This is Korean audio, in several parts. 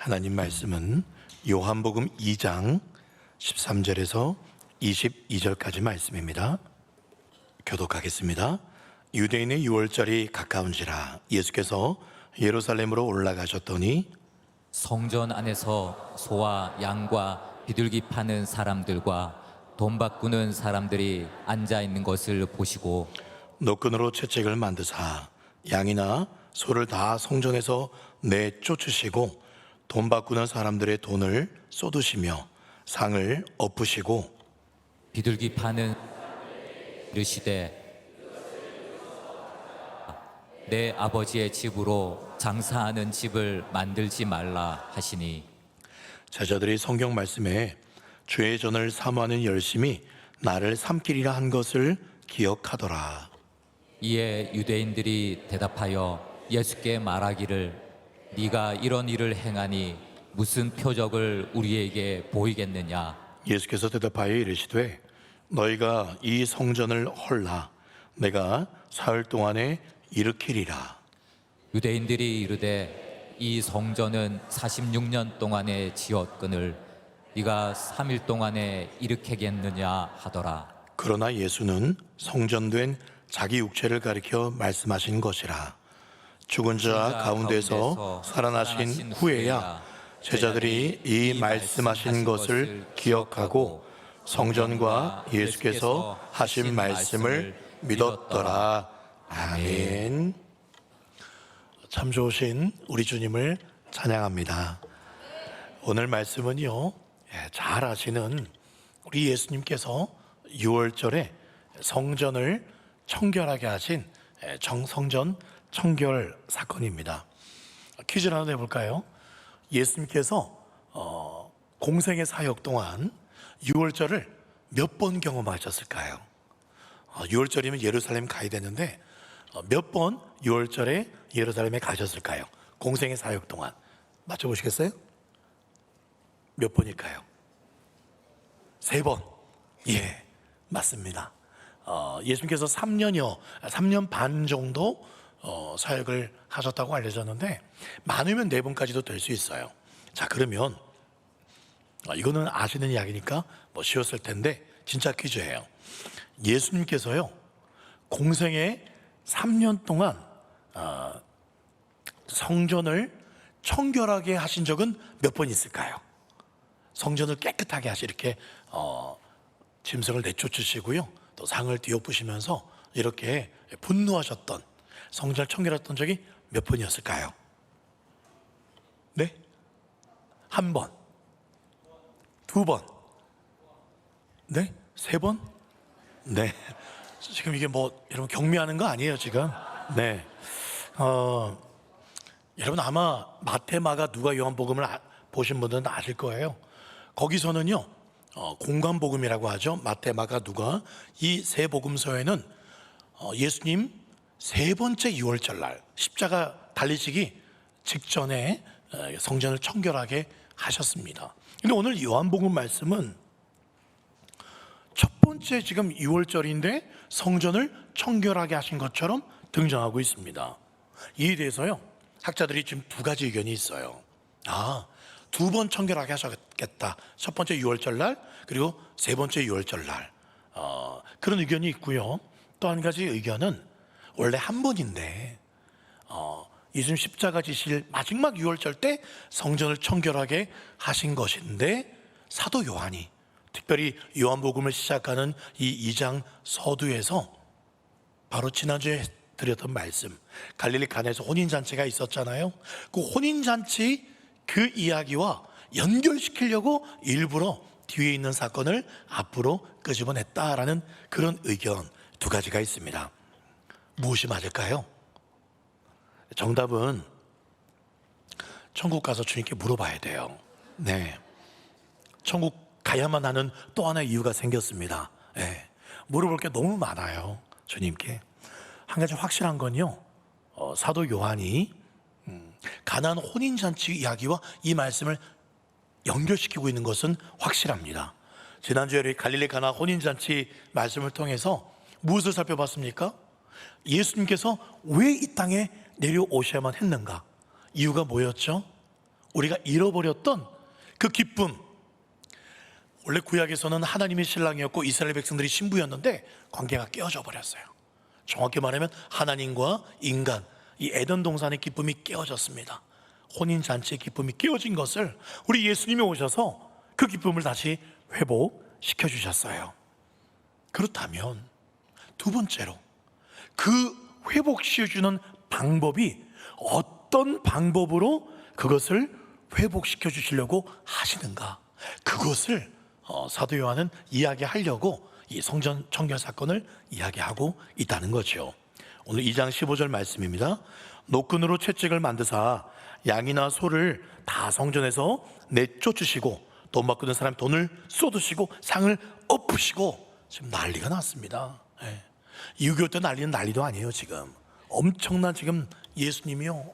하나님 말씀은 요한복음 2장 13절에서 22절까지 말씀입니다. 교독하겠습니다. 유대인의 유월절이 가까운지라 예수께서 예루살렘으로 올라가셨더니 성전 안에서 소와 양과 비둘기 파는 사람들과 돈 바꾸는 사람들이 앉아 있는 것을 보시고 노끈으로 채찍을 만드사 양이나 소를 다 성전에서 내쫓으시고 돈 바꾸는 사람들의 돈을 쏟으시며 상을 엎으시고 비둘기 파는 이르시되 내 아버지의 집으로 장사하는 집을 만들지 말라 하시니 제자들이 성경 말씀에 주의 전을 사모하는 열심이 나를 삼키리라 한 것을 기억하더라. 이에 유대인들이 대답하여 예수께 말하기를 네가 이런 일을 행하니 무슨 표적을 우리에게 보이겠느냐. 예수께서 대답하여 이르시되 너희가 이 성전을 헐라 내가 사흘 동안에 일으키리라. 유대인들이 이르되 이 성전은 46년 동안에 지었거늘 네가 3일 동안에 일으키겠느냐 하더라. 그러나 예수는 성전된 자기 육체를 가리켜 말씀하신 것이라. 죽은 자 가운데서 살아나신 후에야 제자들이 이 말씀하신 것을 기억하고 성전과 예수께서 하신 말씀을 믿었더라. 아멘. 참 좋으신 우리 주님을 찬양합니다. 오늘 말씀은요, 잘 아시는 우리 예수님께서 6월절에 성전을 청결하게 하신 성전 청결 사건입니다. 퀴즈를 하나 내볼까요? 예수님께서 공생의 사역 동안 6월절을 몇 번 경험하셨을까요? 6월절이면 예루살렘 가야 되는데 몇 번 6월절에 예루살렘에 가셨을까요? 공생의 사역 동안 맞춰보시겠어요? 몇 번일까요? 3번. 예, 맞습니다. 예수님께서 3년 반 정도 사역을 하셨다고 알려졌는데 많으면 4번까지도 될 수 있어요. 자, 그러면 이거는 아시는 이야기니까 쉬웠을 텐데 진짜 퀴즈예요. 예수님께서요 공생에 3년 동안 성전을 청결하게 하신 적은 몇 번 있을까요? 성전을 깨끗하게 이렇게 짐승을 내쫓으시고요 또 상을 뒤엎으시면서 이렇게 분노하셨던 성전을 청결했던 적이 몇 번이었을까요? 네? 1번, 2번, 네? 3번? 네. 지금 이게 여러분 경미하는 거 아니에요 지금? 네. 여러분 아마 마태, 마가, 누가, 요한복음을 보신 분들은 아실 거예요. 거기서는요 공관복음이라고 하죠. 마태, 마가, 누가 이 세 복음서에는 예수님 3번째 6월절 날 십자가 달리시기 직전에 성전을 청결하게 하셨습니다. 근데 오늘 요한복음 말씀은 첫 번째 지금 6월절인데 성전을 청결하게 하신 것처럼 등장하고 있습니다. 이에 대해서요 학자들이 지금 2가지 의견이 있어요. 2번 청결하게 하셨겠다. 첫 번째 6월절 날 그리고 3번째 6월절 날 그런 의견이 있고요. 또 한 가지 의견은 원래 1번인데 예수님 십자가 지실 마지막 6월절 때 성전을 청결하게 하신 것인데 사도 요한이 특별히 요한복음을 시작하는 이 2장 서두에서 바로 지난주에 드렸던 말씀 갈릴리 가나에서 혼인잔치가 있었잖아요. 그 혼인잔치 그 이야기와 연결시키려고 일부러 뒤에 있는 사건을 앞으로 끄집어냈다라는 그런 의견 2가지가 있습니다. 무엇이 맞을까요? 정답은 천국 가서 주님께 물어봐야 돼요. 네, 천국 가야만 하는 또 하나의 이유가 생겼습니다. 네, 물어볼 게 너무 많아요. 주님께 한 가지 확실한 건요 사도 요한이 가나안 혼인잔치 이야기와 이 말씀을 연결시키고 있는 것은 확실합니다. 지난주에 갈릴리 가나 혼인잔치 말씀을 통해서 무엇을 살펴봤습니까? 예수님께서 왜 이 땅에 내려오셔야만 했는가? 이유가 뭐였죠? 우리가 잃어버렸던 그 기쁨. 원래 구약에서는 하나님이 신랑이었고 이스라엘 백성들이 신부였는데 관계가 깨어져 버렸어요. 정확히 말하면 하나님과 인간, 이 에덴 동산의 기쁨이 깨어졌습니다. 혼인잔치의 기쁨이 깨어진 것을 우리 예수님이 오셔서 그 기쁨을 다시 회복시켜 주셨어요. 그렇다면 두 번째로 그 회복시켜주는 방법이 어떤 방법으로 그것을 회복시켜 주시려고 하시는가, 그것을 사도 요한은 이야기하려고 이 성전 청결 사건을 이야기하고 있다는 거죠. 오늘 2장 15절 말씀입니다. 노끈으로 채찍을 만드사 양이나 소를 다 성전에서 내쫓으시고 돈 바꾸는 사람 돈을 쏟으시고 상을 엎으시고 지금 난리가 났습니다. 예. 6.25 때 난리는 난리도 아니에요. 지금 엄청난 지금 예수님이요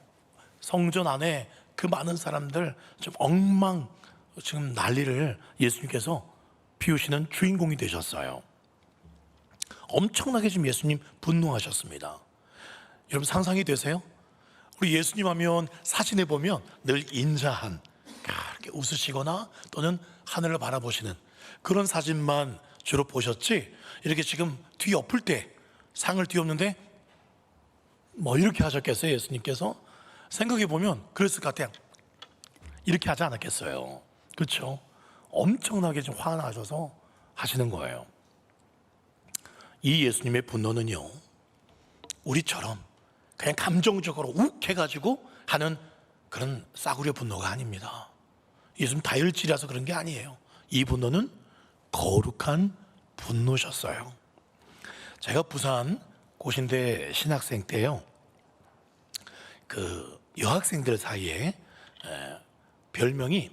성전 안에 그 많은 사람들 좀 엉망 지금 난리를 예수님께서 피우시는 주인공이 되셨어요. 엄청나게 지금 예수님 분노하셨습니다. 여러분 상상이 되세요? 우리 예수님 하면 사진에 보면 늘 인자한, 이렇게 웃으시거나 또는 하늘을 바라보시는 그런 사진만 주로 보셨지, 이렇게 지금 뒤 엎을 때 상을 뒤엎는데 뭐 이렇게 하셨겠어요? 예수님께서 생각해 보면 그랬을 것 같아요. 이렇게 하지 않았겠어요? 그렇죠? 엄청나게 좀 화나셔서 하시는 거예요. 이 예수님의 분노는요, 우리처럼 그냥 감정적으로 욱 해가지고 하는 그런 싸구려 분노가 아닙니다. 예수님 다혈질이라서 그런 게 아니에요. 이 분노는 거룩한 분노셨어요. 제가 부산 고신대 신학생 때요, 그 여학생들 사이에 별명이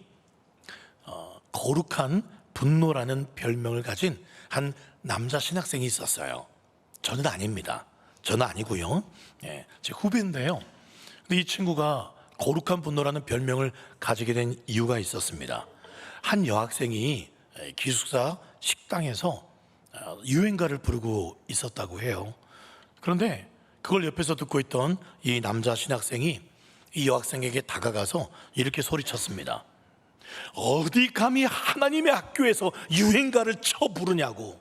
거룩한 분노라는 별명을 가진 한 남자 신학생이 있었어요. 저는 아닙니다. 저는 아니고요. 제 후배인데요. 근데 이 친구가 거룩한 분노라는 별명을 가지게 된 이유가 있었습니다. 한 여학생이 기숙사 식당에서 유행가를 부르고 있었다고 해요. 그런데 그걸 옆에서 듣고 있던 이 남자 신학생이 이 여학생에게 다가가서 이렇게 소리쳤습니다. 어디 감히 하나님의 학교에서 유행가를 쳐 부르냐고.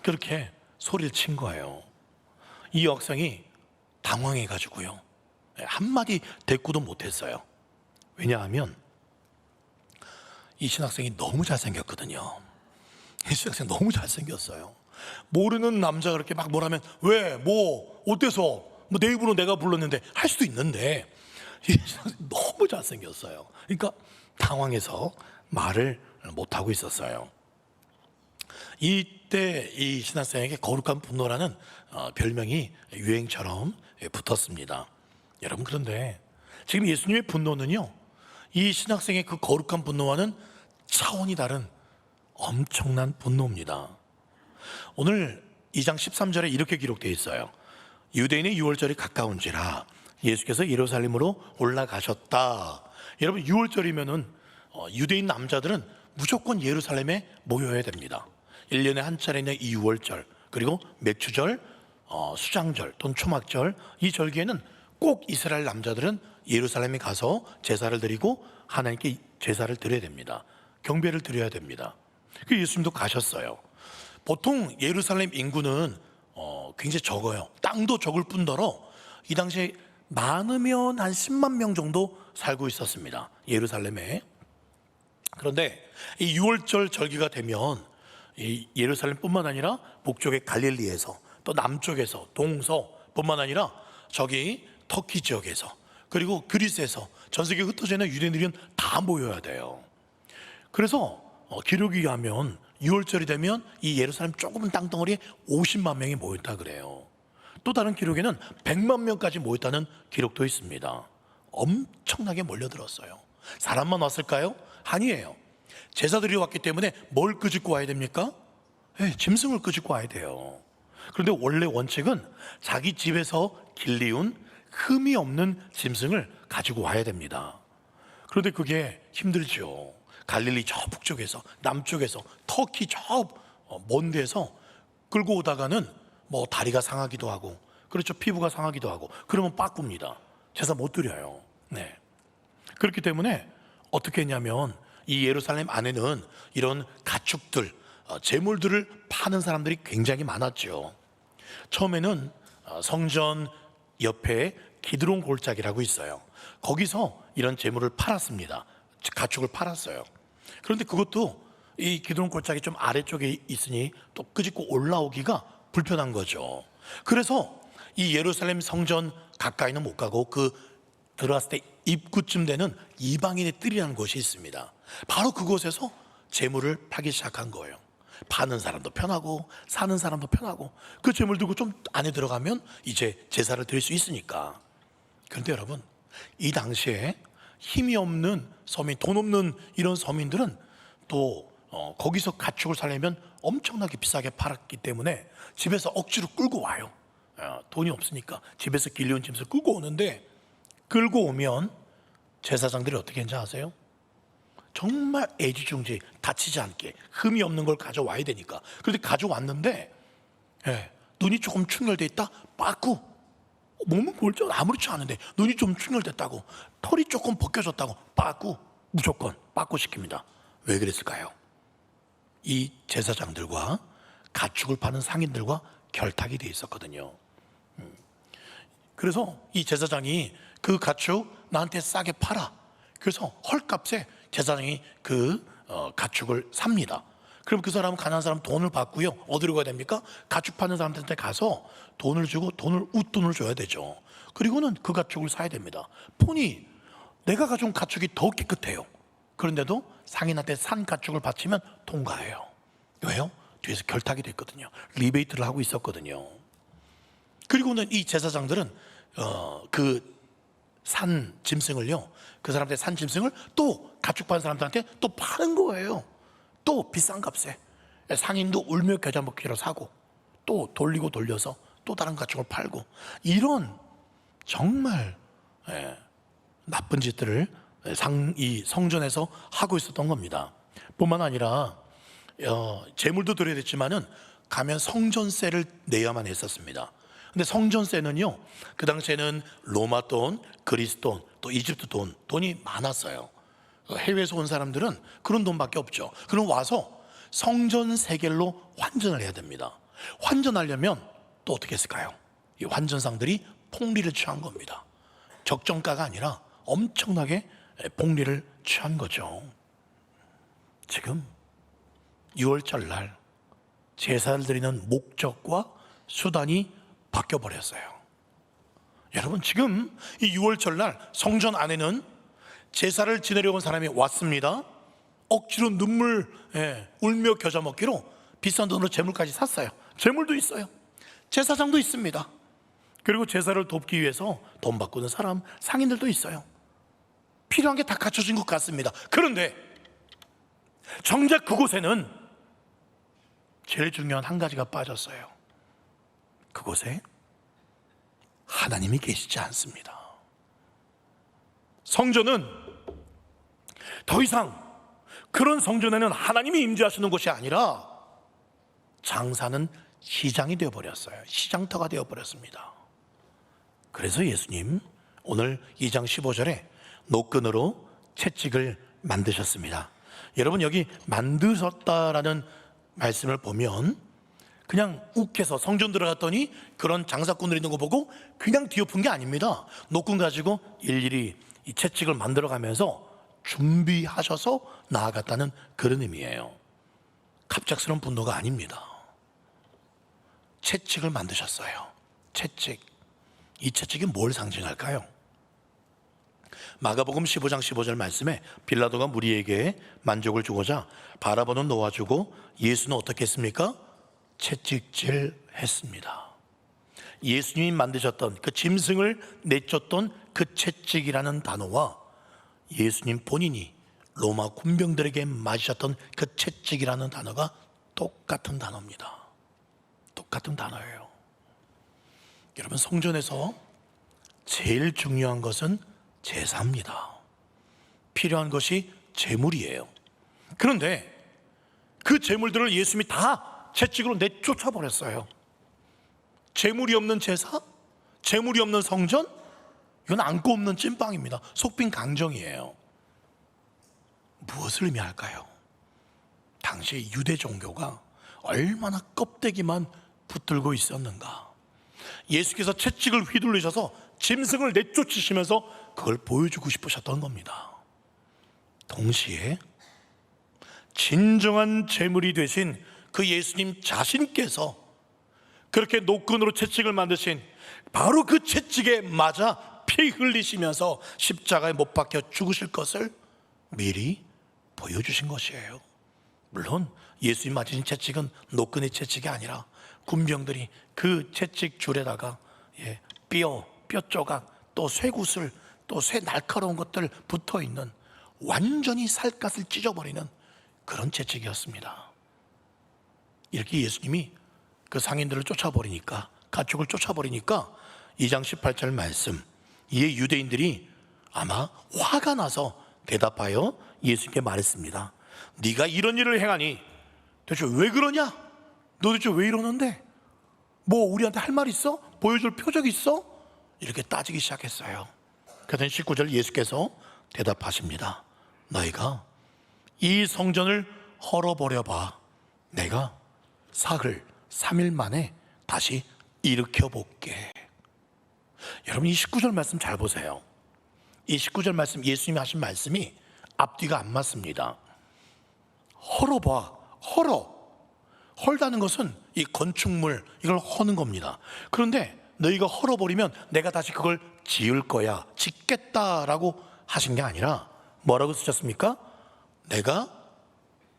그렇게 소리를 친 거예요. 이 여학생이 당황해가지고요, 한마디 대꾸도 못했어요. 왜냐하면 이 신학생이 너무 잘생겼거든요. 이 신학생 너무 잘생겼어요. 모르는 남자가 그렇게 막 뭐라면 왜, 뭐, 어때서, 뭐 내 입으로 내가 불렀는데 할 수도 있는데 이 신학생 너무 잘생겼어요. 그러니까 당황해서 말을 못하고 있었어요. 이때 이 신학생에게 거룩한 분노라는 별명이 유행처럼 붙었습니다. 여러분, 그런데 지금 예수님의 분노는요, 이 신학생의 그 거룩한 분노와는 차원이 다른 엄청난 분노입니다. 오늘 2장 13절에 이렇게 기록되어 있어요. 유대인의 유월절이 가까운지라 예수께서 예루살렘으로 올라가셨다. 여러분, 6월절이면은 유대인 남자들은 무조건 예루살렘에 모여야 됩니다. 1년에 한 차례는 이 6월절, 그리고 맥주절, 수장절 또는 초막절, 이 절기에는 꼭 이스라엘 남자들은 예루살렘에 가서 제사를 드리고 하나님께 제사를 드려야 됩니다. 경배를 드려야 됩니다. 그 예수님도 가셨어요. 보통 예루살렘 인구는 굉장히 적어요. 땅도 적을 뿐더러 이 당시에 많으면 한 10만 명 정도 살고 있었습니다. 예루살렘에. 그런데 이 6월절 절기가 되면 이 예루살렘뿐만 아니라 북쪽의 갈릴리에서 또 남쪽에서 동서뿐만 아니라 저기 터키 지역에서 그리고 그리스에서 전 세계에 흩어져 있는 유대인들은 다 모여야 돼요. 그래서 기록에 의하면 6월절이 되면 이 예루살렘 조그만 땅덩어리에 50만 명이 모였다 그래요. 또 다른 기록에는 100만 명까지 모였다는 기록도 있습니다. 엄청나게 몰려들었어요. 사람만 왔을까요? 아니에요. 제사들이 왔기 때문에 뭘 끄집고 와야 됩니까? 짐승을 끄집고 와야 돼요. 그런데 원래 원칙은 자기 집에서 길리운 흠이 없는 짐승을 가지고 와야 됩니다. 그런데 그게 힘들죠. 갈릴리 저 북쪽에서, 남쪽에서, 터키 저 먼 데서 끌고 오다가는 뭐 다리가 상하기도 하고, 그렇죠, 피부가 상하기도 하고, 그러면 빠꿉니다. 제사 못 드려요. 그렇기 때문에 어떻게 했냐면 이 예루살렘 안에는 이런 가축들, 재물들을 파는 사람들이 굉장히 많았죠. 처음에는 성전 옆에 기드론 골짜기라고 있어요. 거기서 이런 재물을 팔았습니다. 가축을 팔았어요. 그런데 그것도 이 기드론 골짜기 좀 아래쪽에 있으니 또 끄집고 올라오기가 불편한 거죠. 그래서 이 예루살렘 성전 가까이는 못 가고 그 들어갔을 때 입구쯤 되는 이방인의 뜰이라는 곳이 있습니다. 바로 그곳에서 재물을 팔기 시작한 거예요. 파는 사람도 편하고 사는 사람도 편하고 그 재물 들고 좀 안에 들어가면 이제 제사를 드릴 수 있으니까. 그런데 여러분, 이 당시에 힘이 없는 서민, 돈 없는 이런 서민들은 또 거기서 가축을 살려면 엄청나게 비싸게 팔았기 때문에 집에서 억지로 끌고 와요. 돈이 없으니까 집에서 길려온 짐을 끌고 오는데, 끌고 오면 제사장들이 어떻게 했는지 아세요? 정말 애지중지 다치지 않게 흠이 없는 걸 가져와야 되니까. 그런데 가져왔는데 눈이 조금 충혈돼 있다? 빠꾸. 몸은 멀쩡 아무렇지 않은데 눈이 좀 충혈됐다고, 털이 조금 벗겨졌다고 빠꾸, 무조건 빠꾸 시킵니다. 왜 그랬을까요? 이 제사장들과 가축을 파는 상인들과 결탁이 돼 있었거든요. 그래서 이 제사장이 그 가축 나한테 싸게 팔아. 그래서 헐값에 제사장이 그 가축을 삽니다. 그럼 그 사람은, 가난한 사람 돈을 받고요. 어디로 가야 됩니까? 가축 파는 사람한테 가서 돈을 주고 웃돈을 줘야 되죠. 그리고는 그 가축을 사야 됩니다. 보니 내가 가져온 가축이 더 깨끗해요. 그런데도 상인한테 산 가축을 바치면 통과해요. 왜요? 뒤에서 결탁이 됐거든요. 리베이트를 하고 있었거든요. 그리고는 이 제사장들은 그 산 짐승을요, 그 사람들의 산 짐승을 또 가축 파는 사람들한테 또 파는 거예요. 또 비싼 값에. 상인도 울며 겨자 먹기로 사고, 또 돌리고 돌려서 또 다른 가축을 팔고, 이런 정말 나쁜 짓들을 이 성전에서 하고 있었던 겁니다. 뿐만 아니라 재물도 드려야 됐지만은 가면 성전세를 내야만 했었습니다. 근데 성전세는요, 그 당시에는 로마 돈, 그리스 돈, 또 이집트 돈이 많았어요. 해외에서 온 사람들은 그런 돈밖에 없죠. 그럼 와서 성전 세겔로 환전을 해야 됩니다. 환전하려면 또 어떻게 했을까요? 이 환전상들이 폭리를 취한 겁니다. 적정가가 아니라 엄청나게 폭리를 취한 거죠. 지금 6월절 날 제사를 드리는 목적과 수단이 바뀌어버렸어요. 여러분, 지금 이 6월절 날 성전 안에는 제사를 지내려 온 사람이 왔습니다. 억지로 눈물 울며 겨자 먹기로 비싼 돈으로 재물까지 샀어요. 재물도 있어요. 제사장도 있습니다. 그리고 제사를 돕기 위해서 돈 바꾸는 사람, 상인들도 있어요. 필요한 게 다 갖춰진 것 같습니다. 그런데 정작 그곳에는 제일 중요한 한 가지가 빠졌어요. 그곳에 하나님이 계시지 않습니다. 성전은 더 이상 그런 성전에는 하나님이 임재하시는 곳이 아니라 장사는 시장이 되어버렸어요. 시장터가 되어버렸습니다. 그래서 예수님 오늘 2장 15절에 노끈으로 채찍을 만드셨습니다. 여러분, 여기 만드셨다라는 말씀을 보면 그냥 욱해서 성전 들어갔더니 그런 장사꾼들이 있는 거 보고 그냥 뒤엎은 게 아닙니다. 노끈 가지고 일일이 이 채찍을 만들어가면서 준비하셔서 나아갔다는 그런 의미예요. 갑작스러운 분노가 아닙니다. 채찍을 만드셨어요. 채찍. 이 채찍이 뭘 상징할까요? 마가복음 15장 15절 말씀에 빌라도가 무리에게 만족을 주고자 바라보는 놓아주고 예수는 어떻게 했습니까? 채찍질 했습니다. 예수님이 만드셨던 그 짐승을 내쫓던 그 채찍이라는 단어와 예수님 본인이 로마 군병들에게 맞으셨던 그 채찍이라는 단어가 똑같은 단어입니다. 똑같은 단어예요. 여러분, 성전에서 제일 중요한 것은 제사입니다. 필요한 것이 제물이에요. 그런데 그 제물들을 예수님이 다 채찍으로 내쫓아 버렸어요. 제물이 없는 제사, 제물이 없는 성전, 이건 안고 없는 찐빵입니다. 속빈 강정이에요. 무엇을 의미할까요? 당시 유대 종교가 얼마나 껍데기만 붙들고 있었는가. 예수께서 채찍을 휘둘리셔서 짐승을 내쫓으시면서 그걸 보여주고 싶으셨던 겁니다. 동시에 진정한 제물이 되신 그 예수님 자신께서 그렇게 노끈으로 채찍을 만드신 바로 그 채찍에 맞아 피 흘리시면서 십자가에 못 박혀 죽으실 것을 미리 보여주신 것이에요. 물론 예수님 맞으신 채찍은 노끈의 채찍이 아니라 군병들이 그 채찍 줄에다가 뼈 조각, 또 쇠구슬, 또 쇠 날카로운 것들 붙어있는 완전히 살갗을 찢어버리는 그런 채찍이었습니다. 이렇게 예수님이 그 상인들을 쫓아버리니까, 가축을 쫓아버리니까 2장 18절 말씀, 이에 유대인들이 아마 화가 나서 대답하여 예수님께 말했습니다. 네가 이런 일을 행하니 도대체 왜 그러냐? 너 도대체 왜 이러는데? 뭐 우리한테 할 말 있어? 보여줄 표적 있어? 이렇게 따지기 시작했어요. 그랬더니 19절 예수께서 대답하십니다. 너희가 이 성전을 헐어버려 봐. 내가 사흘 3일 만에 다시 일으켜 볼게. 여러분 이 19절 말씀 잘 보세요. 이 19절 말씀, 예수님이 하신 말씀이 앞뒤가 안 맞습니다. 헐어봐. 헐다는 것은 이 건축물, 이걸 허는 겁니다. 그런데 너희가 헐어버리면 내가 다시 그걸 지을 거야, 짓겠다라고 하신 게 아니라 뭐라고 쓰셨습니까? 내가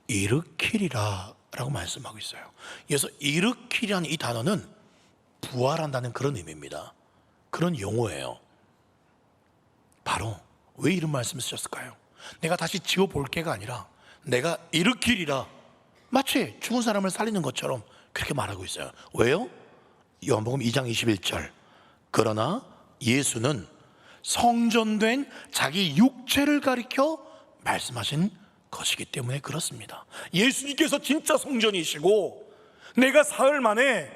일으키리라 라고 말씀하고 있어요. 그래서 일으키리라는 이 단어는 부활한다는 그런 의미입니다. 그런 용어예요. 바로 왜 이런 말씀을 쓰셨을까요? 내가 다시 지어볼게가 아니라 내가 일으키리라, 마치 죽은 사람을 살리는 것처럼 그렇게 말하고 있어요. 왜요? 요한복음 2장 21절, 그러나 예수는 성전된 자기 육체를 가리켜 말씀하신 것이기 때문에 그렇습니다. 예수님께서 진짜 성전이시고 내가 사흘 만에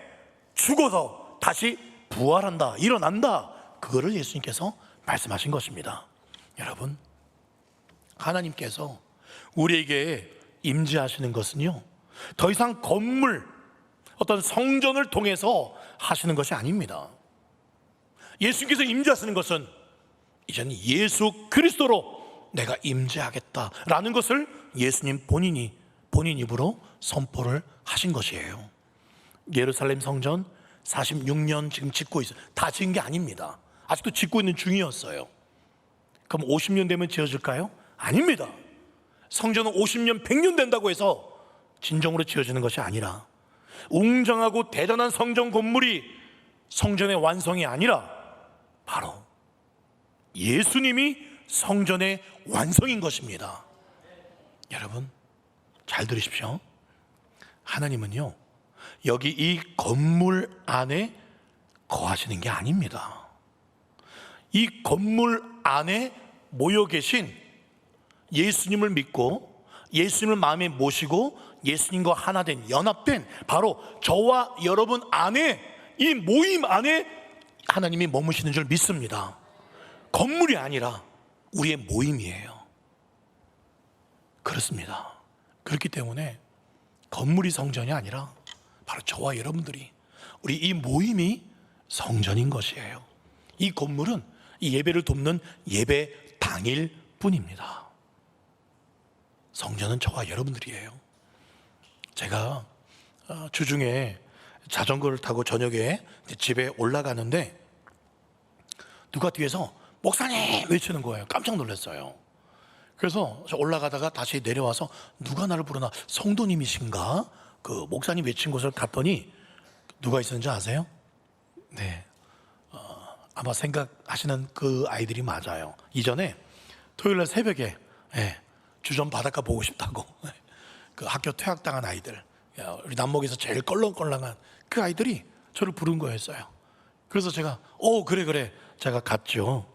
죽어서 다시 부활한다, 일어난다, 그거를 예수님께서 말씀하신 것입니다. 여러분, 하나님께서 우리에게 임재하시는 것은요, 더 이상 건물, 어떤 성전을 통해서 하시는 것이 아닙니다. 예수님께서 임재하시는 것은 이제는 예수 그리스도로 내가 임재하겠다라는 것을 예수님 본인 입으로 선포를 하신 것이에요. 예루살렘 성전 46년 지금 짓고 있어요. 다 지은 게 아닙니다. 아직도 짓고 있는 중이었어요. 그럼 50년 되면 지어질까요? 아닙니다. 성전은 50년, 100년 된다고 해서 진정으로 지어지는 것이 아니라, 웅장하고 대단한 성전 건물이 성전의 완성이 아니라 바로 예수님이 성전의 완성인 것입니다. 여러분 잘 들으십시오. 하나님은요, 여기 이 건물 안에 거하시는 게 아닙니다. 이 건물 안에 모여 계신 예수님을 믿고 예수님을 마음에 모시고 예수님과 하나 된, 연합된 바로 저와 여러분 안에, 이 모임 안에 하나님이 머무시는 줄 믿습니다. 건물이 아니라 우리의 모임이에요. 그렇습니다. 그렇기 때문에 건물이 성전이 아니라 바로 저와 여러분들이, 우리 이 모임이 성전인 것이에요. 이 건물은 이 예배를 돕는 예배 당일 뿐입니다. 성전은 저와 여러분들이에요. 제가 주중에 자전거를 타고 저녁에 집에 올라가는데 누가 뒤에서 목사님 외치는 거예요. 깜짝 놀랐어요. 그래서 올라가다가 다시 내려와서 누가 나를 부르나, 성도님이신가? 그 목사님 외친 곳을 갔더니 누가 있었는지 아세요? 네, 아마 생각하시는 그 아이들이 맞아요. 이전에 토요일날 새벽에 주점 바닷가 보고 싶다고 그 학교 퇴학당한 아이들, 우리 남목에서 제일 껄렁껄렁한 그 아이들이 저를 부른 거였어요. 그래서 제가 그래 제가 갔죠.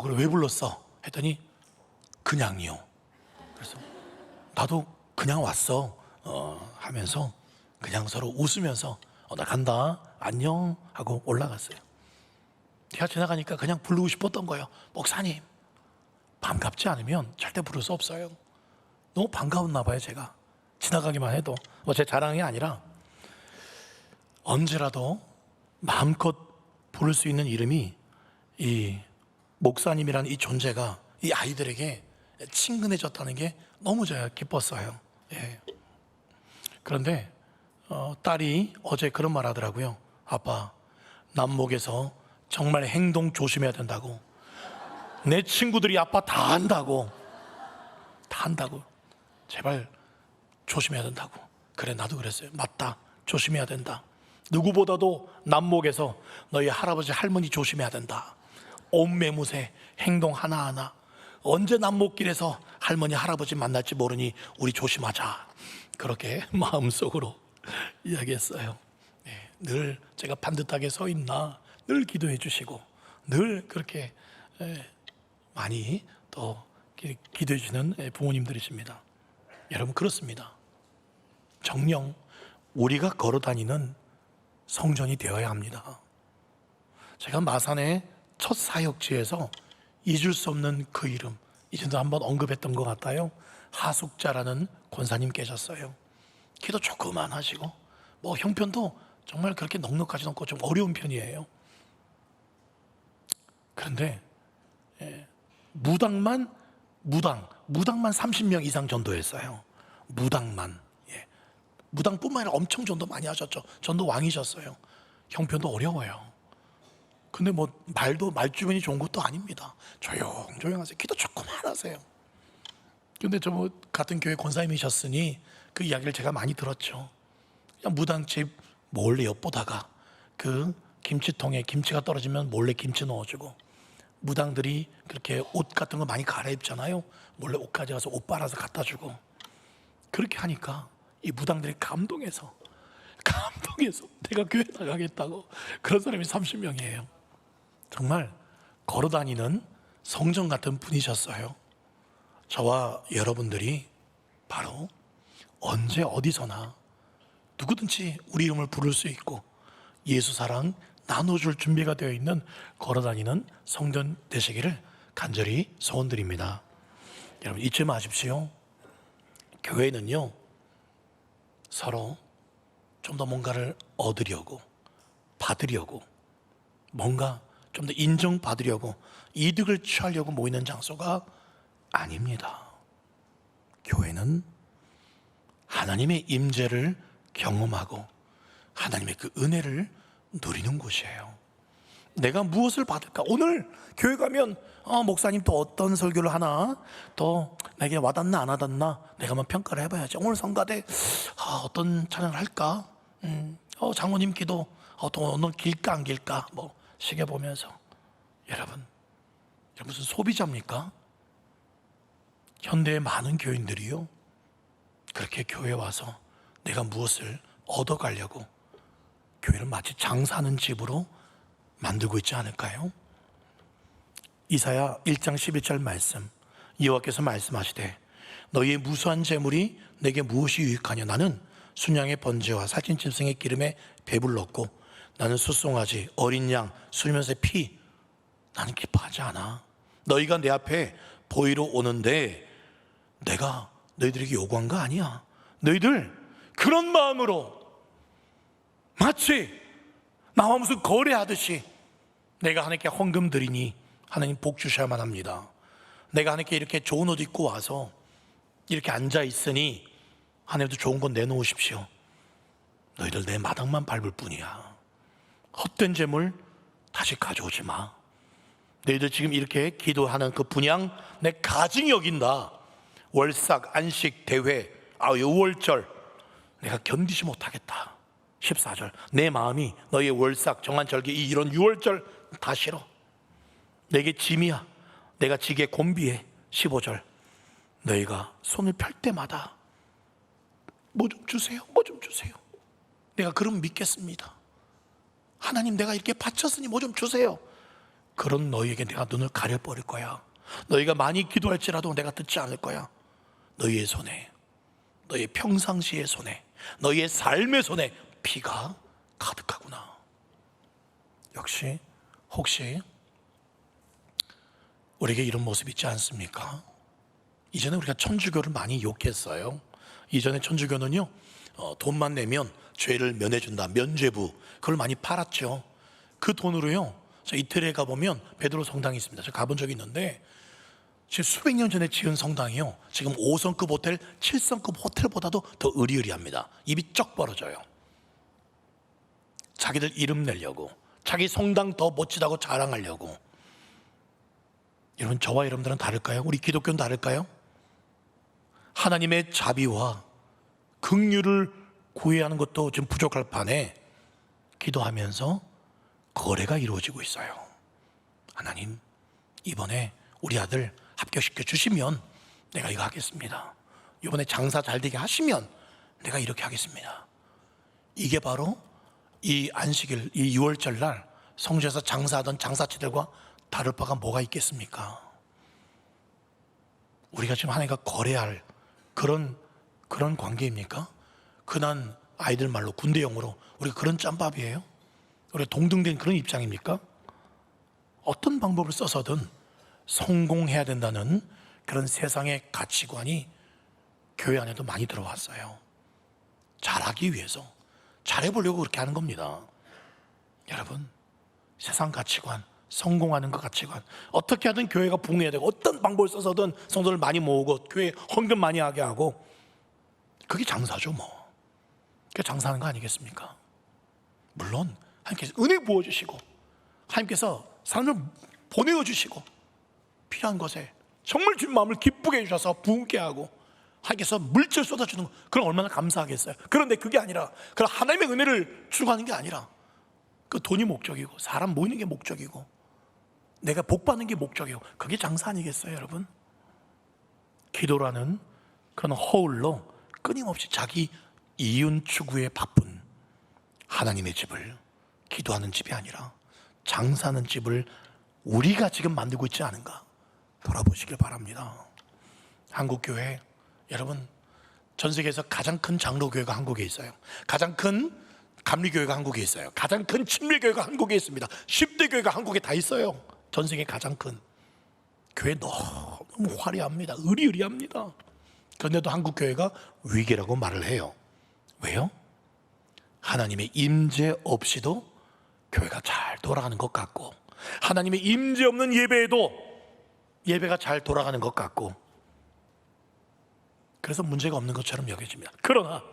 그래 왜 불렀어? 했더니 그냥이요. 그래서 나도 그냥 왔어 하면서 그냥 서로 웃으면서 나 간다, 안녕 하고 올라갔어요. 제가 지나가니까 그냥 부르고 싶었던 거예요. 목사님, 반갑지 않으면 절대 부를 수 없어요. 너무 반가웠나 봐요. 제가 지나가기만 해도 제 자랑이 아니라 언제라도 마음껏 부를 수 있는 이름이 이 목사님이라는 이 존재가 이 아이들에게 친근해졌다는 게 너무 제가 기뻤어요. 예. 그런데 딸이 어제 그런 말 하더라고요. 아빠, 남목에서 정말 행동 조심해야 된다고. 내 친구들이 아빠 다 한다고. 제발 조심해야 된다고. 그래, 나도 그랬어요. 맞다, 조심해야 된다. 누구보다도 남목에서 너희 할아버지 할머니 조심해야 된다. 옷매무새, 행동 하나하나. 언제 남목길에서 할머니 할아버지 만날지 모르니 우리 조심하자. 그렇게 마음속으로 이야기했어요. 네, 늘 제가 반듯하게 서 있나 늘 기도해 주시고 늘 그렇게 많이 또 기도해 주시는 부모님들이십니다. 여러분, 그렇습니다. 정녕 우리가 걸어 다니는 성전이 되어야 합니다. 제가 마산의 첫 사역지에서 잊을 수 없는 그 이름, 이전도 한번 언급했던 것 같아요. 하숙자라는 권사님 계셨어요. 키도 조그만 하시고 형편도 정말 그렇게 넉넉하지 않고 좀 어려운 편이에요. 그런데 무당만 30명 이상 전도했어요. 무당만. 무당뿐만 아니라 엄청 전도 많이 하셨죠. 전도 왕이셨어요. 형편도 어려워요. 근데 말주변이 좋은 것도 아닙니다. 조용하세요. 기도 조그만하세요. 근데 같은 교회 권사님이셨으니 그 이야기를 제가 많이 들었죠. 그냥 무당집 몰래 엿보다가 그 김치통에 김치가 떨어지면 몰래 김치 넣어주고, 무당들이 그렇게 옷 같은 거 많이 갈아입잖아요. 몰래 옷 가져가서 옷 빨아서 갖다 주고. 그렇게 하니까 이 무당들이 감동해서 내가 교회 나가겠다고. 그런 사람이 30명이에요. 정말 걸어다니는 성전 같은 분이셨어요. 저와 여러분들이 바로 언제 어디서나 누구든지 우리 이름을 부를 수 있고 예수 사랑 나눠줄 준비가 되어 있는 걸어다니는 성전 되시기를 간절히 소원드립니다. 여러분, 잊지 마십시오. 교회는요, 서로 좀 더 뭔가를 얻으려고, 받으려고, 뭔가 좀 더 인정받으려고, 이득을 취하려고 모이는 장소가 아닙니다. 교회는 하나님의 임재를 경험하고 하나님의 그 은혜를 누리는 곳이에요. 내가 무엇을 받을까? 오늘 교회 가면 목사님 또 어떤 설교를 하나, 또 내게 와닿나 안 와닿나 내가 한번 평가를 해봐야지. 오늘 성가대 어떤 찬양을 할까? 장모님 기도 또 오늘 길까 안 길까 시계 보면서. 여러분 무슨 소비자입니까? 현대의 많은 교인들이요, 그렇게 교회에 와서 내가 무엇을 얻어가려고 교회를 마치 장사하는 집으로 만들고 있지 않을까요? 이사야 1장 11절 말씀, 여호와께서 말씀하시되 너희의 무수한 재물이 내게 무엇이 유익하냐? 나는 순양의 번제와 살찐 짐승의 기름에 배불렀고 나는 숫송아지 어린 양 수면의 피 나는 기뻐하지 않아. 너희가 내 앞에 보이러 오는데 내가 너희들에게 요구한 거 아니야. 너희들 그런 마음으로 마치 나와 무슨 거래하듯이 내가 하나님께 헌금 드리니 하나님 복 주셔야만 합니다. 내가 하나님께 이렇게 좋은 옷 입고 와서 이렇게 앉아 있으니 하나님도 좋은 건 내놓으십시오. 너희들 내 마당만 밟을 뿐이야. 헛된 재물 다시 가져오지 마. 너희들 지금 이렇게 기도하는 그 분양 내 가증히 여긴다. 월삭, 안식, 대회, 유월절 내가 견디지 못하겠다. 14절 내 마음이 너희의 월삭, 정한절기 이런 유월절 다 싫어. 내게 짐이야. 내가 지게 곤비해. 15절 너희가 손을 펼 때마다 뭐 좀 주세요. 뭐 좀 주세요. 내가 그럼 믿겠습니다. 하나님 내가 이렇게 바쳤으니 뭐 좀 주세요. 그런 너희에게 내가 눈을 가려버릴 거야. 너희가 많이 기도할지라도 내가 듣지 않을 거야. 너희의 손에, 너희의 평상시의 손에, 너희의 삶의 손에 피가 가득하구나. 역시 혹시 우리에게 이런 모습 있지 않습니까? 이전에 우리가 천주교를 많이 욕했어요. 이전에 천주교는요, 돈만 내면 죄를 면해준다, 면죄부, 그걸 많이 팔았죠. 그 돈으로요, 저 이태리에 가보면 베드로 성당이 있습니다. 제가 가본 적이 있는데 지금 수백 년 전에 지은 성당이요, 지금 5성급 호텔, 7성급 호텔보다도 더 으리으리합니다. 입이 쩍 벌어져요. 자기들 이름 내려고, 자기 성당 더 멋지다고 자랑하려고. 여러분, 저와 여러분들은 다를까요? 우리 기독교는 다를까요? 하나님의 자비와 긍휼을 구해야 하는 것도 좀 부족할 판에 기도하면서 거래가 이루어지고 있어요. 하나님, 이번에 우리 아들 합격시켜 주시면 내가 이거 하겠습니다. 이번에 장사 잘 되게 하시면 내가 이렇게 하겠습니다. 이게 바로 이 안식일, 이 6월절 날 성주에서 장사하던 장사치들과 다를 바가 뭐가 있겠습니까? 우리가 지금 하나님과 거래할 그런 관계입니까? 흔한 아이들 말로 군대용으로 우리가 그런 짬밥이에요? 우리가 동등된 그런 입장입니까? 어떤 방법을 써서든 성공해야 된다는 그런 세상의 가치관이 교회 안에도 많이 들어왔어요. 잘하기 위해서, 잘해보려고 그렇게 하는 겁니다. 여러분, 세상 가치관, 성공하는 것 가치관, 어떻게 하든 교회가 부흥해야 되고 어떤 방법을 써서든 성도를 많이 모으고 교회 헌금 많이 하게 하고, 그게 장사죠 뭐. 그게 장사하는 거 아니겠습니까? 물론 하나님께서 은혜 부어주시고 하나님께서 사람을 보내어주시고 필요한 것에 정말 주님 마음을 기쁘게 해주셔서 부흥케 하고 하나님께서 물질 쏟아주는 거, 그럼 얼마나 감사하겠어요. 그런데 그게 아니라, 그런 하나님의 은혜를 추구하는 게 아니라 그 돈이 목적이고 사람 모이는 게 목적이고 내가 복 받는 게 목적이고, 그게 장사 아니겠어요 여러분? 기도라는 그런 허울로 끊임없이 자기 이윤 추구에 바쁜 하나님의 집을, 기도하는 집이 아니라 장사하는 집을 우리가 지금 만들고 있지 않은가 돌아보시길 바랍니다. 한국교회, 여러분, 전 세계에서 가장 큰 장로교회가 한국에 있어요. 가장 큰 감리교회가 한국에 있어요. 가장 큰 침례교회가 한국에 있습니다. 10대 교회가 한국에 다 있어요. 전 세계 가장 큰 교회, 너무 화려합니다. 으리으리합니다. 그런데도 한국교회가 위기라고 말을 해요. 왜요? 하나님의 임재 없이도 교회가 잘 돌아가는 것 같고, 하나님의 임재 없는 예배에도 예배가 잘 돌아가는 것 같고, 그래서 문제가 없는 것처럼 여겨집니다. 그러나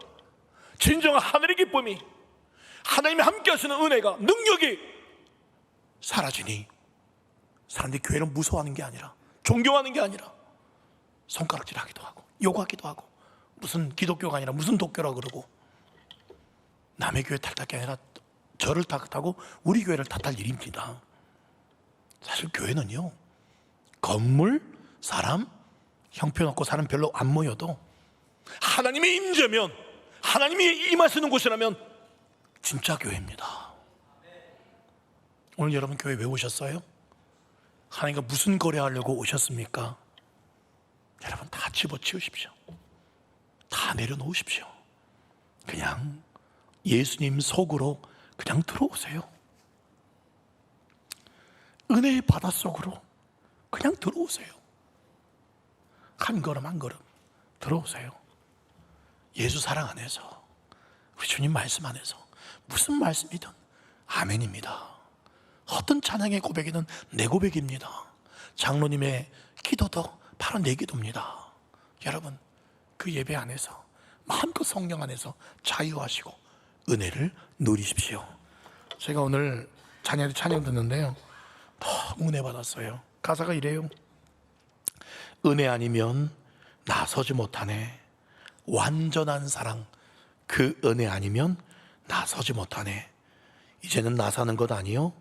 진정한 하늘의 기쁨이, 하나님이 함께 하시는 은혜가, 능력이 사라지니 사람들이 교회를 무서워하는 게 아니라, 존경하는 게 아니라 손가락질하기도 하고 욕하기도 하고, 무슨 기독교가 아니라 무슨 독교라고 그러고, 남의 교회 탓할 게 아니라 저를 탓하고 우리 교회를 탓할 일입니다. 사실 교회는요, 건물, 사람, 형편없고 사람 별로 안 모여도 하나님의 임재면, 하나님이 임하시는 곳이라면 진짜 교회입니다. 오늘 여러분 교회 왜 오셨어요? 하나님과 무슨 거래하려고 오셨습니까? 여러분, 다 집어치우십시오. 다 내려놓으십시오. 그냥 예수님 속으로 그냥 들어오세요. 은혜의 바닷속으로 그냥 들어오세요. 한 걸음 한 걸음 들어오세요. 예수 사랑 안에서, 우리 주님 말씀 안에서 무슨 말씀이든 아멘입니다. 어떤 찬양의 고백이든 내 고백입니다. 장로님의 기도도 바로 내 기도입니다. 여러분, 그 예배 안에서 마음껏 성령 안에서 자유하시고 은혜를 누리십시오. 제가 오늘 자녀들 찬양 듣는데요, 너무 은혜 받았어요. 가사가 이래요. 은혜 아니면 나서지 못하네. 완전한 사랑, 그 은혜 아니면 나서지 못하네. 이제는 나 사는 것 아니요,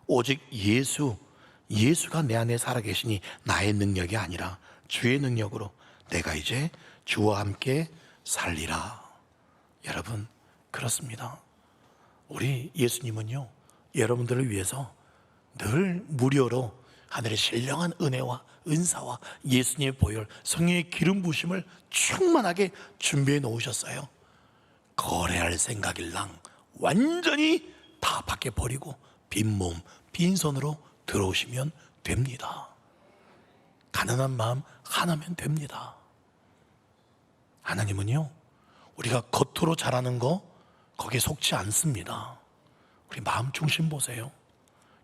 오직 예수가 내 안에 살아계시니 나의 능력이 아니라 주의 능력으로 내가 이제 주와 함께 살리라. 여러분, 그렇습니다. 우리 예수님은요, 여러분들을 위해서 늘 무료로 하늘의 신령한 은혜와 은사와 예수님의 보혈, 성령의 기름 부으심을 충만하게 준비해 놓으셨어요. 거래할 생각일랑 완전히 다 밖에 버리고 빈몸 빈손으로 들어오시면 됩니다. 가난한 마음 하나면 됩니다. 하나님은요, 우리가 겉으로 잘하는 거 거기에 속지 않습니다. 우리 마음 중심 보세요.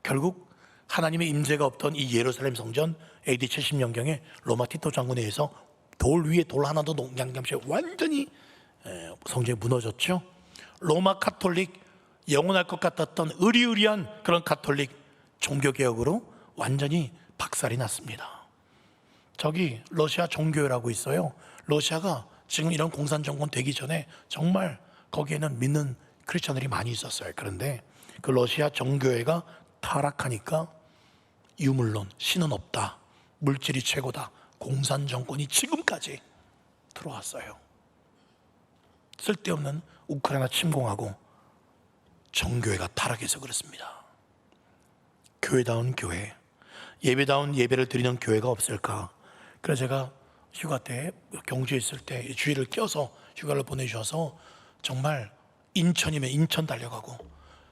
결국 하나님의 임재가 없던 이 예루살렘 성전 AD 70년경에 로마 티토 장군에 의해서 돌 위에 돌 하나 더 양감시 완전히 성전이 무너졌죠. 로마 카톨릭, 영원할 것 같았던 의리의리한 그런 카톨릭 종교개혁으로 완전히 박살이 났습니다. 저기 러시아 종교회라고 있어요. 러시아가 지금 이런 공산정권 되기 전에 정말 거기에는 믿는 크리스천들이 많이 있었어요. 그런데 그 러시아 정교회가 타락하니까 유물론, 신은 없다, 물질이 최고다, 공산정권이 지금까지 들어왔어요. 쓸데없는 우크라이나 침공하고 정교회가 타락해서 그렇습니다. 교회다운 교회, 예배다운 예배를 드리는 교회가 없을까? 그래서 제가 휴가 때 경주에 있을 때 주일을 껴서 휴가를 보내주셔서 정말 인천이면 인천 달려가고,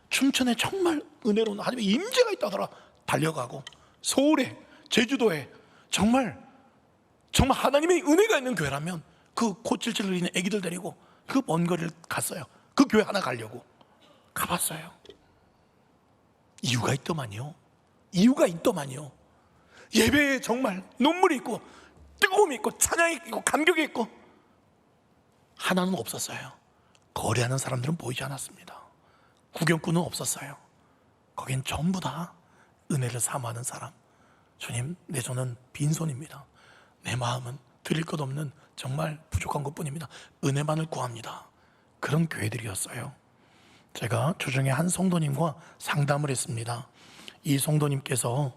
춘천에 정말 은혜로운 하나님의 임재가 있다더라 달려가고, 서울에, 제주도에 정말 하나님의 은혜가 있는 교회라면 그 코찔찔 흘리는 애기들 데리고 그 먼 거리를 갔어요. 그 교회 하나 가려고 가봤어요. 이유가 있더만요. 이유가 있더만요. 예배에 정말 눈물이 있고 뜨거움이 있고 찬양이 있고 감격이 있고 하나는 없었어요. 거래하는 사람들은 보이지 않았습니다. 구경꾼은 없었어요. 거긴 전부 다 은혜를 사모하는 사람. 주님, 내 손은 빈손입니다. 내 마음은 드릴 것 없는 정말 부족한 것뿐입니다. 은혜만을 구합니다. 그런 교회들이었어요. 제가 주중에 한 성도님과 상담을 했습니다. 이 성도님께서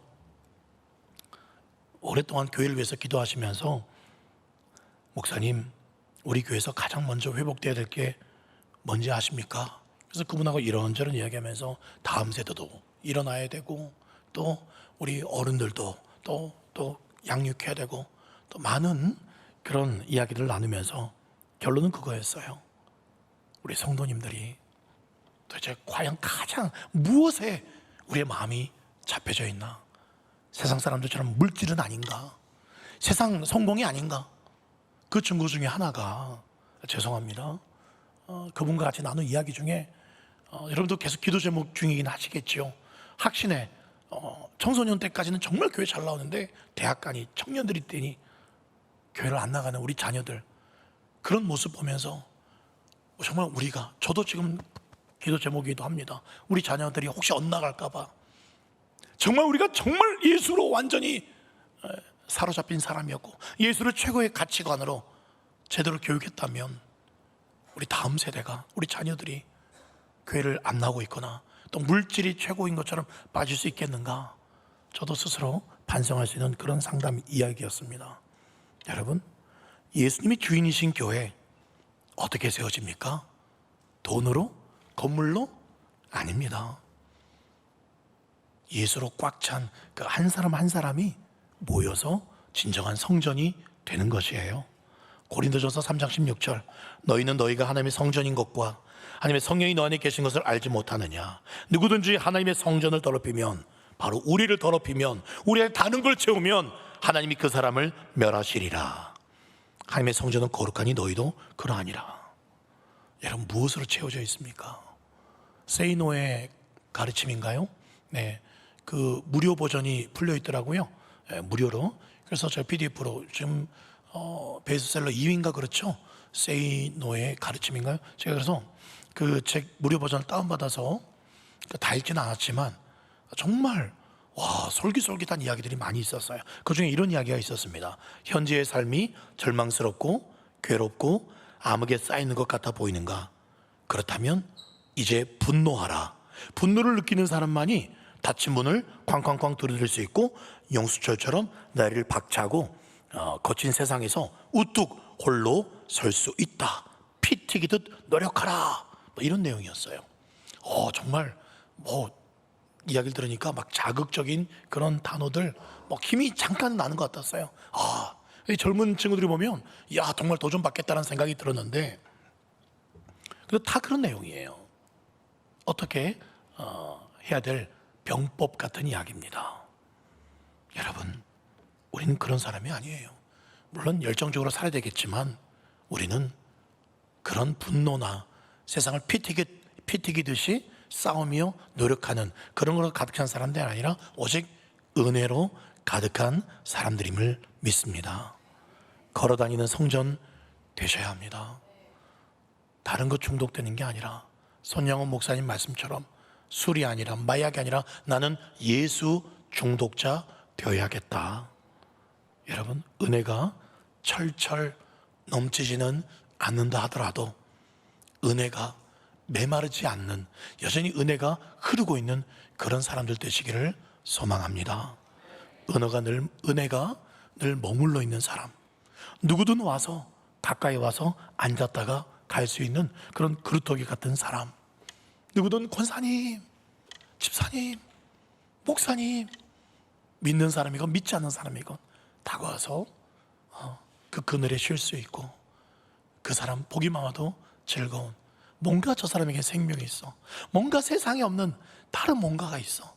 오랫동안 교회를 위해서 기도하시면서, 목사님, 우리 교회에서 가장 먼저 회복돼야 될 게 뭔지 아십니까? 그래서 그분하고 이런저런 이야기하면서 다음 세대도 일어나야 되고, 또 우리 어른들도 또 양육해야 되고, 또 많은 그런 이야기를 나누면서 결론은 그거였어요. 우리 성도님들이 도대체 과연 가장 무엇에 우리의 마음이 잡혀져 있나? 세상 사람들처럼 물질은 아닌가? 세상 성공이 아닌가? 그 증거 중에 하나가, 죄송합니다, 그분과 같이 나눈 이야기 중에 여러분도 계속 기도 제목 중이긴 하시겠죠. 학신에 청소년 때까지는 정말 교회 잘 나오는데 대학 가니 청년들이 되니 교회를 안 나가는 우리 자녀들, 그런 모습 보면서 정말 우리가, 저도 지금 기도 제목이기도 합니다. 우리 자녀들이 혹시 엇나갈까 봐, 정말 우리가 정말 예수로 완전히 사로잡힌 사람이었고 예수를 최고의 가치관으로 제대로 교육했다면 우리 다음 세대가, 우리 자녀들이 교회를 안 나오고 있거나 또 물질이 최고인 것처럼 빠질 수 있겠는가? 저도 스스로 반성할 수 있는 그런 상담 이야기였습니다. 여러분, 예수님이 주인이신 교회 어떻게 세워집니까? 돈으로? 건물로? 아닙니다. 예수로 꽉 찬 그 한 사람 한 사람이 모여서 진정한 성전이 되는 것이에요. 고린도전서 3장 16절, 너희는 너희가 하나님의 성전인 것과 하나님의 성령이 너 안에 계신 것을 알지 못하느냐? 누구든지 하나님의 성전을 더럽히면, 바로 우리를 더럽히면, 우리 안에 다른 걸 채우면 하나님이 그 사람을 멸하시리라. 하나님의 성전은 거룩하니 너희도 그러하니라. 여러분, 무엇으로 채워져 있습니까? 세이노의 가르침인가요? 네, 그 무료 버전이 풀려 있더라고요. 네, 무료로. 그래서 저 PDF로 지금 베스트셀러 2위인가 그렇죠? 세이노의 가르침인가요? 제가 그래서 그 책 무료 버전을 다운받아서 다 읽지는 않았지만 정말 솔깃솔깃한 이야기들이 많이 있었어요. 그 중에 이런 이야기가 있었습니다. 현재의 삶이 절망스럽고 괴롭고 암흑에 쌓이는 것 같아 보이는가? 그렇다면 이제 분노하라. 분노를 느끼는 사람만이 닫힌 문을 쾅쾅쾅 두드릴 수 있고 용수철처럼 나를 박차고 거친 세상에서 우뚝 홀로 설 수 있다. 피 튀기듯 노력하라. 이런 내용이었어요. 정말 이야기를 들으니까 막 자극적인 그런 단어들, 힘이 잠깐 나는 것 같았어요. 이 젊은 친구들이 보면 정말 도전받겠다는 생각이 들었는데, 다 그런 내용이에요. 어떻게 해야 될 병법 같은 이야기입니다. 여러분, 우리는 그런 사람이 아니에요. 물론 열정적으로 살아야 되겠지만 우리는 그런 분노나 세상을 피튀기듯이 싸우며 노력하는 그런 걸로 가득한 사람들이 아니라 오직 은혜로 가득한 사람들임을 믿습니다. 걸어다니는 성전 되셔야 합니다. 다른 것 중독되는 게 아니라 손양원 목사님 말씀처럼 술이 아니라 마약이 아니라 나는 예수 중독자 되어야겠다. 여러분, 은혜가 철철 넘치지는 않는다 하더라도 은혜가 메마르지 않는, 여전히 은혜가 흐르고 있는 그런 사람들 되시기를 소망합니다. 은혜가 늘 머물러 있는 사람, 누구든 와서 가까이 와서 앉았다가 갈 수 있는 그런 그루터기 같은 사람, 누구든 권사님, 집사님, 목사님, 믿는 사람이건 믿지 않는 사람이건 다가와서 그 그늘에 쉴 수 있고 그 사람 보기만 와도 즐거운, 뭔가 저 사람에게 생명이 있어, 뭔가 세상에 없는 다른 뭔가가 있어.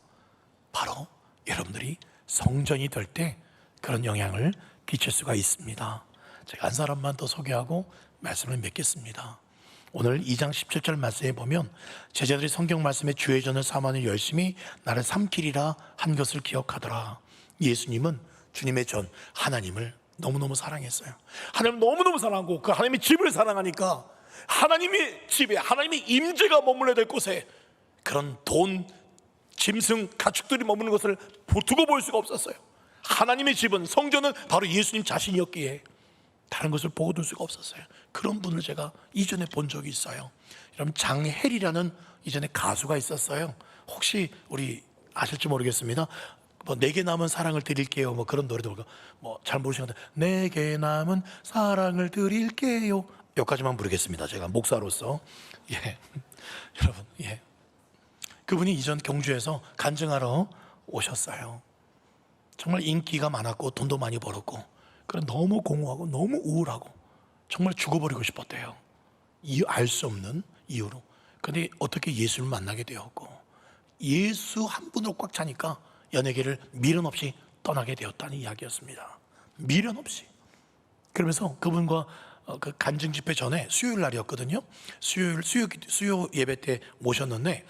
바로 여러분들이 성전이 될 때 그런 영향을 끼칠 수가 있습니다. 제가 한 사람만 더 소개하고 말씀을 맺겠습니다. 오늘 2장 17절 말씀에 보면 제자들이 성경 말씀에 주의 전을 삼아는 열심히 나를 삼키리라 한 것을 기억하더라. 예수님은 주님의 전 하나님을 너무너무 사랑했어요. 하나님을 너무너무 사랑하고 그 하나님의 집을 사랑하니까 하나님의 집에, 하나님의 임재가 머물러야 될 곳에 그런 돈, 짐승, 가축들이 머무는 것을 두고 볼 수가 없었어요. 하나님의 집은, 성전은 바로 예수님 자신이었기에 다른 것을 보고 둘 수가 없었어요. 그런 분을 제가 이전에 본 적이 있어요. 여러분, 장혜리라는 이전에 가수가 있었어요. 혹시 우리 아실지 모르겠습니다. 뭐 내게 남은 사랑을 드릴게요, 뭐 그런 노래도 뭐 잘 모르시는데, 내게 남은 사랑을 드릴게요, 여기까지만 부르겠습니다. 제가 목사로서. 예, 여러분, 예, 그분이 이전 경주에서 간증하러 오셨어요. 정말 인기가 많았고 돈도 많이 벌었고, 그런 너무 공허하고 너무 우울하고 정말 죽어버리고 싶었대요. 알 수 없는 이유로. 그런데 어떻게 예수를 만나게 되었고, 예수 한 분으로 꽉 차니까 연예계를 미련 없이 떠나게 되었다는 이야기였습니다. 미련 없이. 그러면서 그분과 그 간증 집회 전에 수요일 날이었거든요. 수요 예배 때 모셨는데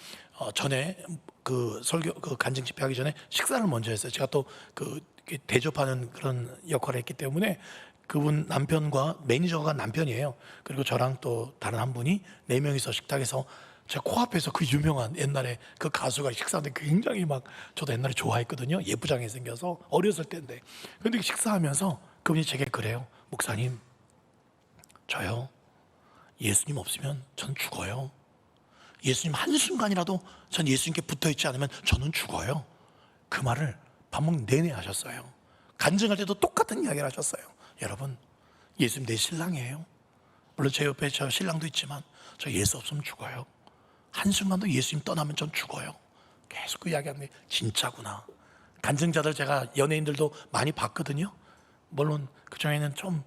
전에 그 설교, 그 간증 집회 하기 전에 식사를 먼저 했어요. 제가 또 그 대접하는 그런 역할을 했기 때문에 그분 남편과, 매니저가 남편이에요. 그리고 저랑 또 다른 한 분이 4명이서 식탁에서 제 코앞에서 그 유명한 옛날에 그 가수가 식사하는데 굉장히 막 저도 옛날에 좋아했거든요. 예쁘장하게 생겨서 어렸을 때인데. 근데 식사하면서 그분이 제게 그래요. 목사님, 저요, 예수님 없으면 전 죽어요. 예수님 한순간이라도 전 예수님께 붙어있지 않으면 저는 죽어요. 그 말을 밥먹는 내내 하셨어요. 간증할 때도 똑같은 이야기를 하셨어요. 여러분, 예수님 내 신랑이에요. 물론 제 옆에 저 신랑도 있지만 저 예수 없으면 죽어요. 한순간도 예수님 떠나면 전 죽어요. 계속 그 이야기하는데 진짜구나. 간증자들 제가 연예인들도 많이 봤거든요. 물론 그중에는 좀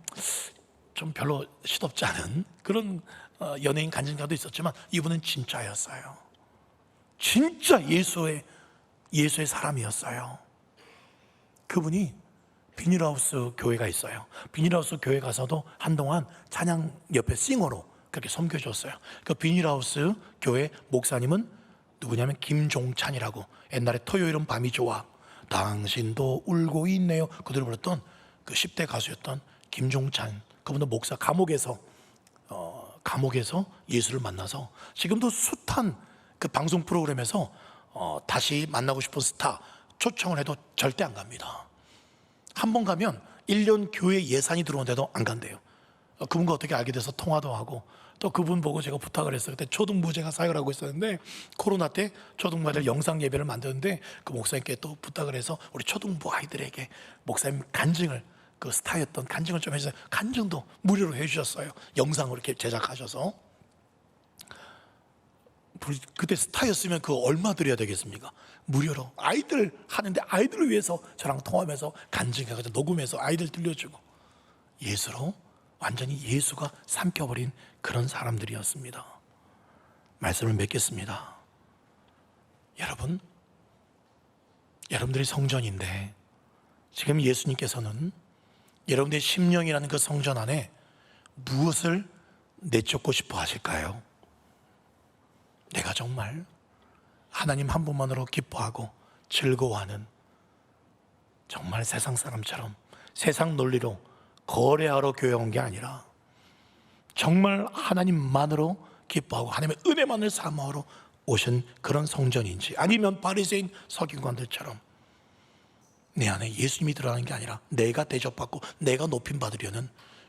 별로 시덥지 않은 그런 연예인 간증자도 있었지만 이분은 진짜였어요. 진짜 예수의 사람이었어요. 그분이 비닐하우스 교회가 있어요. 비닐하우스 교회 가서도 한동안 찬양 옆에 싱어로 그렇게 섬겨줬어요. 그 비닐하우스 교회 목사님은 누구냐면 김종찬이라고, 옛날에 토요일은 밤이 좋아, 당신도 울고 있네요, 그들을 불렀던 그 10대 가수였던 김종찬. 그분도 목사, 감옥에서 예수를 만나서 지금도 숱한 그 방송 프로그램에서 다시 만나고 싶은 스타 초청을 해도 절대 안 갑니다. 한 번 가면 1년 교회 예산이 들어오는데도 안 간대요. 그분과 어떻게 알게 돼서 통화도 하고, 또 그분 보고 제가 부탁을 했어요. 그때 초등부 제가 사역을 하고 있었는데 코로나 때 초등부 아이들 영상 예배를 만드는데 그 목사님께 또 부탁을 해서 우리 초등부 아이들에게 목사님 간증을, 그 스타였던 간증을 좀 해주세요. 간증도 무료로 해주셨어요. 영상으로 이렇게 제작하셔서. 그때 스타였으면 그거 얼마 드려야 되겠습니까? 무료로 아이들 하는데 아이들을 위해서 저랑 통화하면서 간증해가지고 녹음해서 아이들 들려주고, 예수로 완전히 예수가 삼켜버린 그런 사람들이었습니다. 말씀을 맺겠습니다. 여러분, 여러분들이 성전인데 지금 예수님께서는 여러분들의 심령이라는 그 성전 안에 무엇을 내쫓고 싶어 하실까요? 내가 정말 하나님 한 분만으로 기뻐하고 즐거워하는, 정말 세상 사람처럼 세상 논리로 거래하러 교회 온 게 아니라 정말 하나님만으로 기뻐하고 하나님의 은혜만을 사모하러 오신 그런 성전인지, 아니면 바리새인 서기관들처럼 내 안에 예수님이 들어가는 게 아니라 내가 대접받고 내가 높임 받으려는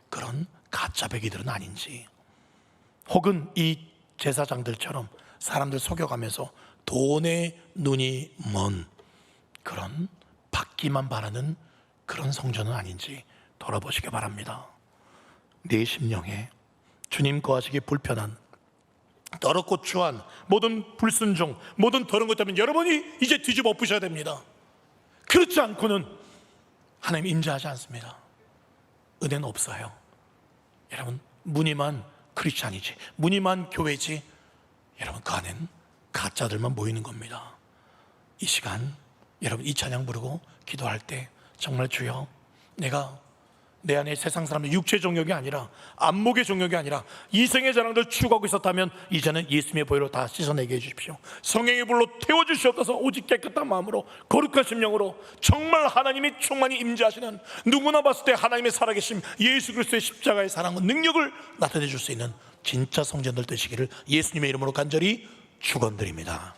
그런 가짜 배기들은 아닌지, 혹은 이 제사장들처럼 사람들 속여가면서 돈에 눈이 먼 그런 받기만 바라는 그런 성전은 아닌지 돌아보시기 바랍니다. 내 심령에 주님 거하시기 불편한, 더럽고 추한 모든 불순종, 모든 더러운 것 때문에 여러분이 이제 뒤집어 엎으셔야 됩니다. 그렇지 않고는 하나님 임재하지 않습니다. 은혜는 없어요. 여러분, 무늬만 크리스찬이지, 무늬만 교회지, 여러분 그 안엔 가짜들만 모이는 겁니다. 이 시간 여러분 이 찬양 부르고 기도할 때 정말 주여, 내가 내 안에 세상 사람의 육체 정욕이 아니라, 안목의 정욕이 아니라 이생의 자랑들 추구하고 있었다면 이제는 예수님의 보혈로 다 씻어내게 해주십시오. 성령의 불로 태워주시옵소서. 오직 깨끗한 마음으로 거룩한 심령으로 정말 하나님이 충만히 임재하시는, 누구나 봤을 때 하나님의 살아계심, 예수 그리스도의 십자가의 사랑과 능력을 나타내 줄 수 있는 진짜 성전들 되시기를 예수님의 이름으로 간절히 축원드립니다.